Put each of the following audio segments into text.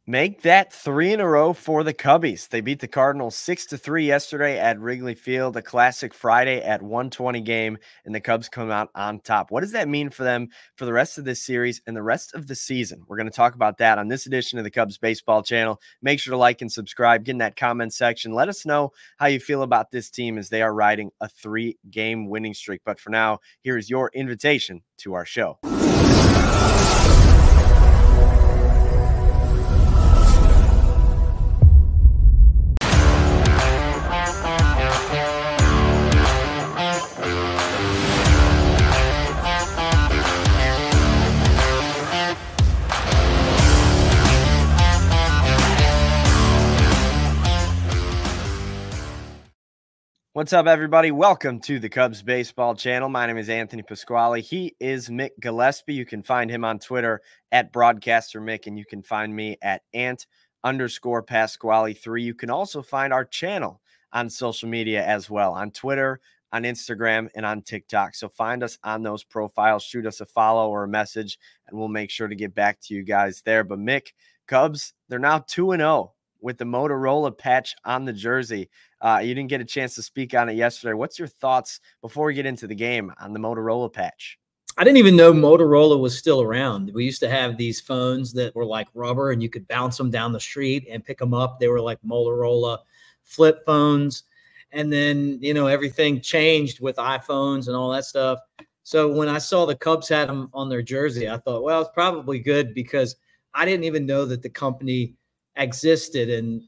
Make that 3 in a row for the Cubbies. They beat the Cardinals 6-3 yesterday at Wrigley Field, a classic Friday at 1:20 game, and the Cubs come out on top. What does that mean for them for the rest of this series and the rest of the season? We're going to talk about that on this edition of the Cubs Baseball Channel. Make sure to like and subscribe. Get in that comment section. Let us know how you feel about this team as they are riding a 3-game winning streak. But for now, here is your invitation to our show. What's up, everybody? Welcome to the Cubs Baseball Channel. My name is Anthony Pasquale. He is Mick Gillespie. You can find him on Twitter at Broadcaster Mick, and you can find me at Ant_Pasquale3. You can also find our channel on social media as well, on Twitter, on Instagram, and on TikTok. So find us on those profiles. Shoot us a follow or a message, and we'll make sure to get back to you guys there. But Mick, Cubs, they're now 2-0 with the Motorola patch on the jersey. You didn't get a chance to speak on it yesterday. What's your thoughts before we get into the game on the Motorola patch? I didn't even know Motorola was still around. We used to have these phones that were like rubber and you could bounce them down the street and pick them up. They were like Motorola flip phones. And then, you know, everything changed with iPhones and all that stuff. So when I saw the Cubs had them on their jersey, I thought, well, it's probably good because I didn't even know that the company existed. And,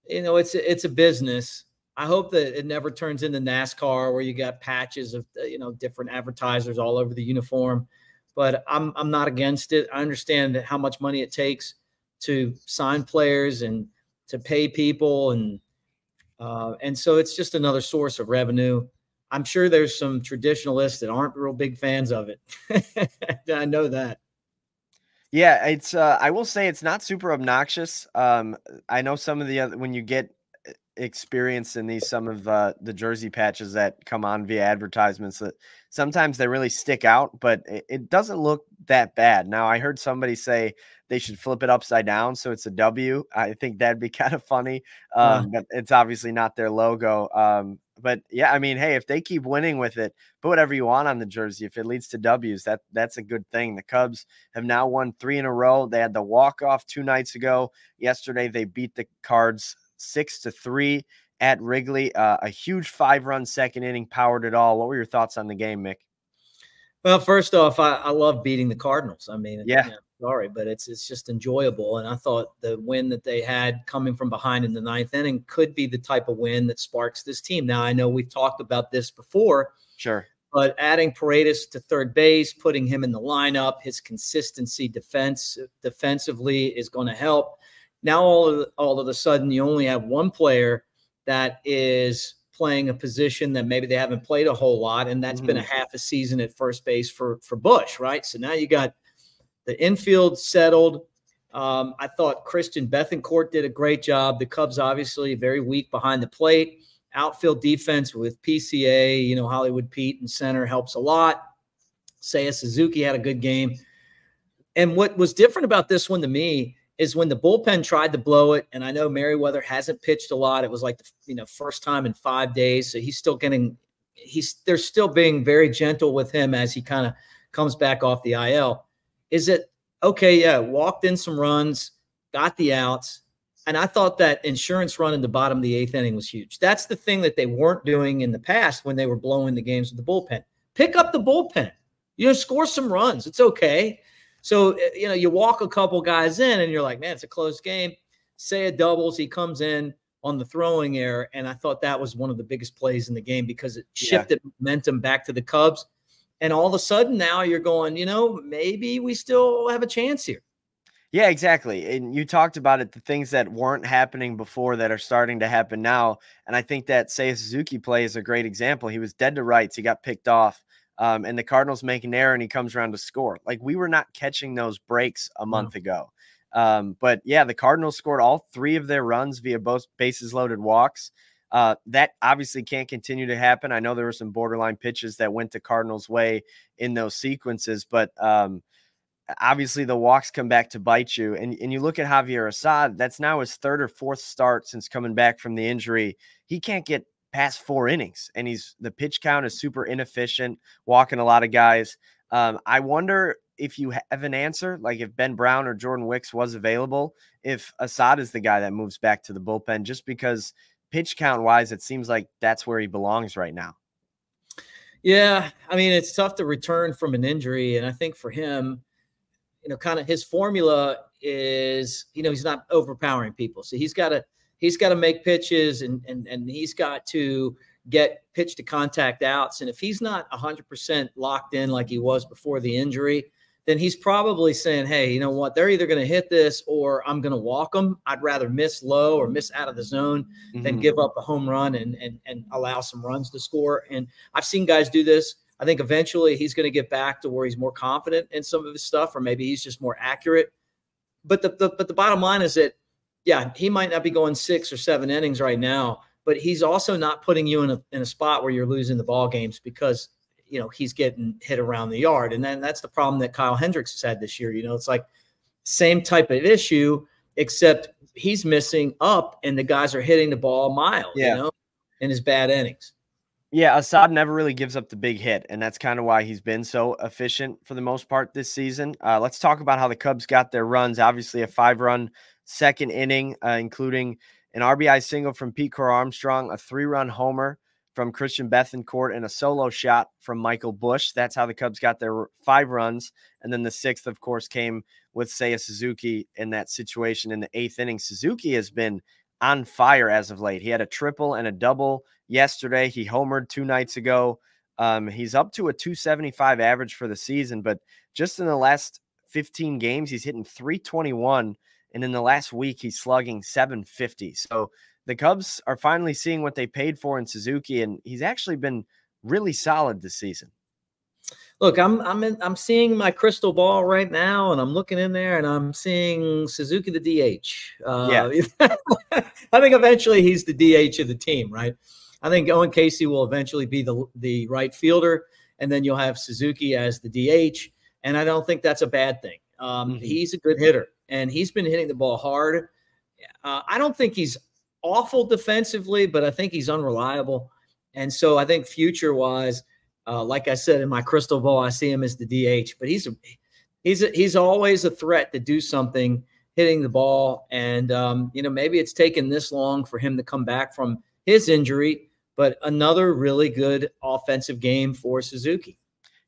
you know, it's a business. I hope that it never turns into NASCAR where you got patches of, you know, different advertisers all over the uniform, but I'm not against it. I understand how much money it takes to sign players and to pay people. And so it's just another source of revenue. I'm sure there's some traditionalists that aren't real big fans of it. I know that. Yeah, it's I will say it's not super obnoxious. I know some of the other, when you get experience in some of the jersey patches that come on via advertisements, that sometimes they really stick out, but it doesn't look that bad. Now, I heard somebody say they should flip it upside down so it's a W. I think that'd be kind of funny, but it's obviously not their logo. But yeah, I mean, hey, if they keep winning with it, put whatever you want on the jersey. If it leads to W's, that's a good thing. The Cubs have now won 3 in a row. They had the walk-off 2 nights ago. Yesterday, they beat the Cards 6-3 at Wrigley. A huge 5-run second inning powered it all. What were your thoughts on the game, Mick? Well, first off, I love beating the Cardinals. I mean, yeah. You know, sorry, but it's just enjoyable. And I thought the win that they had coming from behind in the 9th inning could be the type of win that sparks this team. Now, I know we've talked about this before. Sure. But adding Paredes to third base, putting him in the lineup, his consistency defensively is going to help. Now, all of a sudden, you only have one player that is playing a position that maybe they haven't played a whole lot, and that's been a half a season at first base for Busch, right? So now you got the infield settled. I thought Christian Bethancourt did a great job. The Cubs obviously very weak behind the plate. Outfield defense with PCA, you know, Hollywood Pete in center helps a lot. Seiya Suzuki had a good game. And what was different about this one to me is when the bullpen tried to blow it, and I know Merriweather hasn't pitched a lot. It was like the first time in 5 days, so he's still getting they're still being very gentle with him as he kind of comes back off the IL. Is it okay? Yeah, walked in some runs, got the outs, and I thought that insurance run in the bottom of the 8th inning was huge. That's the thing that they weren't doing in the past when they were blowing the games with the bullpen. Pick up the bullpen, you know, score some runs. It's okay. So, you know, you walk a couple guys in and you're like, man, it's a close game. Seiya doubles. He comes in on the throwing error. And I thought that was one of the biggest plays in the game because it shifted momentum back to the Cubs. And all of a sudden now you're going, you know, maybe we still have a chance here. Yeah, exactly. And you talked about it, the things that weren't happening before that are starting to happen now. And I think that Seiya Suzuki play is a great example. He was dead to rights. He got picked off. And the Cardinals make an error and he comes around to score. Like, we were not catching those breaks a month ago. But yeah, the Cardinals scored all 3 of their runs via both bases loaded walks. That obviously can't continue to happen. I know there were some borderline pitches that went the Cardinals' way in those sequences, but obviously the walks come back to bite you. And you look at Javier Assad, that's now his third or fourth start since coming back from the injury. He can't get past 4 innings, and the pitch count is super inefficient, walking a lot of guys. I wonder if you have an answer, like if Ben Brown or Jordan Wicks was available, if Assad is the guy that moves back to the bullpen, just because pitch count wise, it seems like that's where he belongs right now. Yeah, I mean, it's tough to return from an injury, and I think for him, kind of his formula is, he's not overpowering people. So he's got to make pitches, and he's got to get pitch to contact outs. And if he's not 100% locked in like he was before the injury, then he's probably saying, hey, you know what? They're either going to hit this or I'm going to walk them. I'd rather miss low or miss out of the zone than give up a home run and allow some runs to score. And I've seen guys do this. I think eventually he's going to get back to where he's more confident in some of his stuff, or maybe he's just more accurate. But the bottom line is that, yeah, he might not be going 6 or 7 innings right now, but he's also not putting you in a spot where you're losing the ball games because, he's getting hit around the yard. And then that's the problem that Kyle Hendricks has had this year. It's like same type of issue, except he's missing up and the guys are hitting the ball miles, in his bad innings. Yeah, Assad never really gives up the big hit, and that's kind of why he's been so efficient for the most part this season. Let's talk about how the Cubs got their runs. Obviously, a 5-run second inning, including an RBI single from Pete Crow-Armstrong, a 3-run homer from Christian Bethancourt, and a solo shot from Michael Busch. That's how the Cubs got their 5 runs. And then the 6th, of course, came with Seiya Suzuki in that situation in the 8th inning. Suzuki has been on fire as of late. He had a triple and a double yesterday. He homered 2 nights ago. He's up to a 275 average for the season, but just in the last 15 games, he's hitting 321. And in the last week, he's slugging 750. So the Cubs are finally seeing what they paid for in Suzuki, and he's actually been really solid this season. Look, I'm seeing my crystal ball right now, and I'm looking in there, and I'm seeing Suzuki the DH. I think eventually he's the DH of the team, right? I think Owen Casey will eventually be the right fielder, and then you'll have Suzuki as the DH, and I don't think that's a bad thing. He's a good hitter, and he's been hitting the ball hard. I don't think he's awful defensively, but I think he's unreliable. And so I think future-wise, like I said, in my crystal ball, I see him as the DH. But he's always a threat to do something hitting the ball. And, maybe it's taken this long for him to come back from his injury, but another really good offensive game for Suzuki.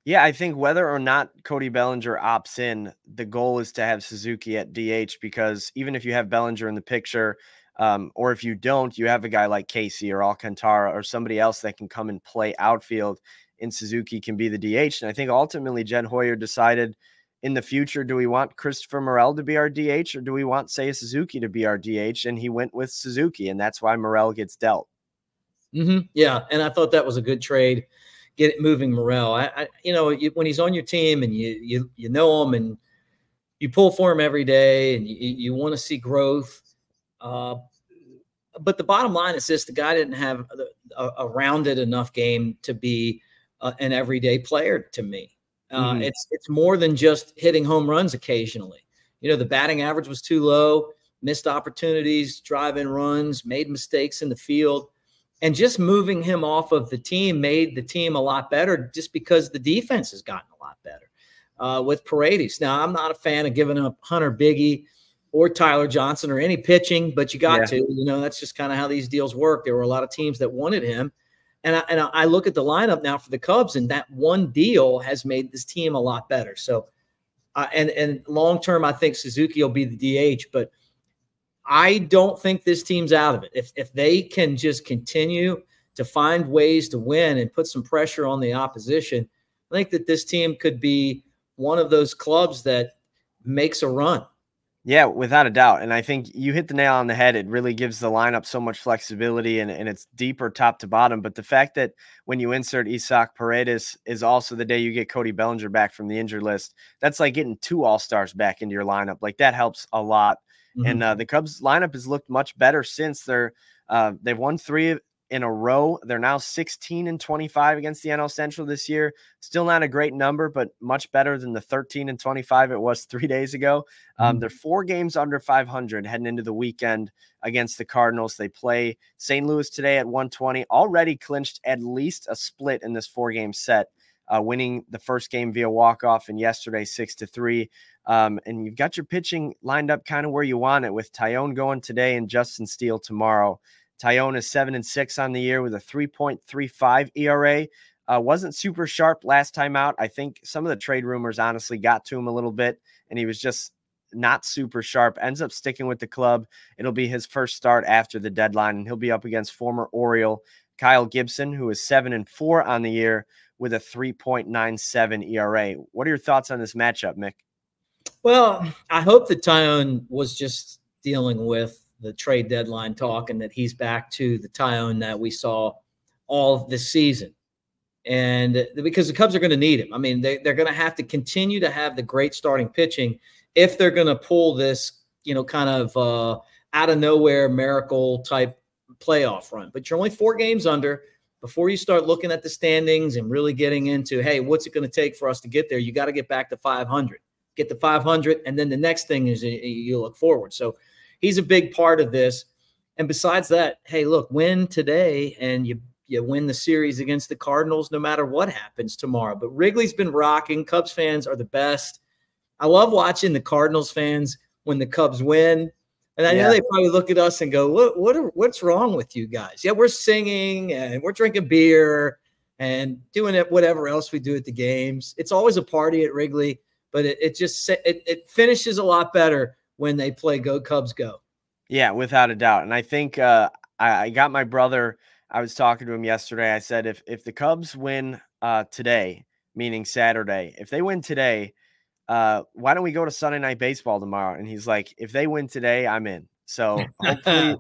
Yeah, I think whether or not Cody Bellinger opts in, the goal is to have Suzuki at DH, because even if you have Bellinger in the picture, or if you don't, you have a guy like Casey or Alcantara or somebody else that can come and play outfield, and Suzuki can be the DH. And I think ultimately Jed Hoyer decided in the future, do we want Christopher Morel to be our DH, or do we want Seiya Suzuki to be our DH? And he went with Suzuki, and that's why Morel gets dealt. Yeah, and I thought that was a good trade. Get it moving Morel. When he's on your team and you know him and you pull for him every day and you want to see growth. But the bottom line is this: the guy didn't have a rounded enough game to be an everyday player to me. It's more than just hitting home runs occasionally. The batting average was too low, missed opportunities, drive-in runs, made mistakes in the field. And just moving him off of the team made the team a lot better, just because the defense has gotten a lot better with Paredes. Now, I'm not a fan of giving up Hunter Biggie or Tyler Johnson or any pitching, but you got to. That's just kind of how these deals work. There were a lot of teams that wanted him. And I look at the lineup now for the Cubs, and that one deal has made this team a lot better. So, and long-term, I think Suzuki will be the DH, but I don't think this team's out of it. If they can just continue to find ways to win and put some pressure on the opposition, I think that this team could be one of those clubs that makes a run. Yeah, without a doubt. And I think you hit the nail on the head. It really gives the lineup so much flexibility, and it's deeper top to bottom. But the fact that when you insert Isaac Paredes is also the day you get Cody Bellinger back from the injured list, that's like getting 2 all-stars back into your lineup. Like, that helps a lot. And the Cubs lineup has looked much better since they've won 3 in a row. They're now 16-25 against the NL Central this year. Still not a great number, but much better than the 13-25 it was 3 days ago. They're 4 games under 500 heading into the weekend against the Cardinals. They play St. Louis today at 1:20. Already clinched at least a split in this 4-game set, winning the first game via walk-off and yesterday 6-3. And you've got your pitching lined up kind of where you want it, with Taillon going today and Justin Steele tomorrow. Taillon is 7-6 on the year with a 3.35 ERA. Wasn't super sharp last time out. I think some of the trade rumors honestly got to him a little bit, and he was just not super sharp. Ends up sticking with the club. It'll be his first start after the deadline, and he'll be up against former Oriole Kyle Gibson, who is 7-4 on the year with a 3.97 ERA. What are your thoughts on this matchup, Mick? Well, I hope that Taillon was just dealing with the trade deadline talk and that he's back to the Taillon that we saw all of this season. And because the Cubs are going to need him. I mean, they're going to have to continue to have the great starting pitching if they're going to pull this, kind of out of nowhere miracle type playoff run. But you're only 4 games under. Before you start looking at the standings and really getting into, hey, what's it going to take for us to get there? You got to get back to 500. Get to 500, and then the next thing is you look forward. So he's a big part of this. And besides that, hey, look, win today and you win the series against the Cardinals no matter what happens tomorrow. But Wrigley's been rocking. Cubs fans are the best. I love watching the Cardinals fans when the Cubs win. And I know they probably look at us and go, what's wrong with you guys? Yeah, we're singing and we're drinking beer and doing it, whatever else we do at the games. It's always a party at Wrigley, but it finishes a lot better when they play Go Cubs Go. Yeah, without a doubt. And I think I got my brother. I was talking to him yesterday. I said, if the Cubs win today, meaning Saturday, if they win today, why don't we go to Sunday Night Baseball tomorrow? And he's like, if they win today, I'm in. So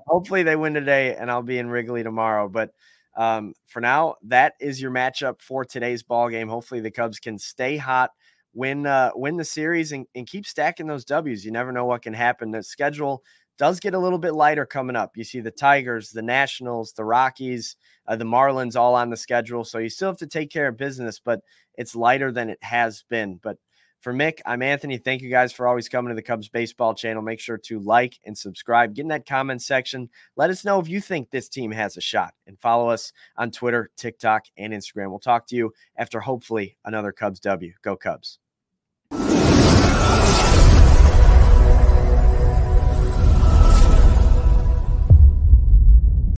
hopefully they win today and I'll be in Wrigley tomorrow. But for now, that is your matchup for today's ball game. Hopefully the Cubs can stay hot, win the series and keep stacking those W's. You never know what can happen. The schedule does get a little bit lighter coming up. You see the Tigers, the Nationals, the Rockies, the Marlins all on the schedule. So you still have to take care of business, but it's lighter than it has been. But for Mick, I'm Anthony. Thank you guys for always coming to the Cubs Baseball channel. Make sure to like and subscribe. Get in that comment section. Let us know if you think this team has a shot. And follow us on Twitter, TikTok, and Instagram. We'll talk to you after hopefully another Cubs W. Go Cubs.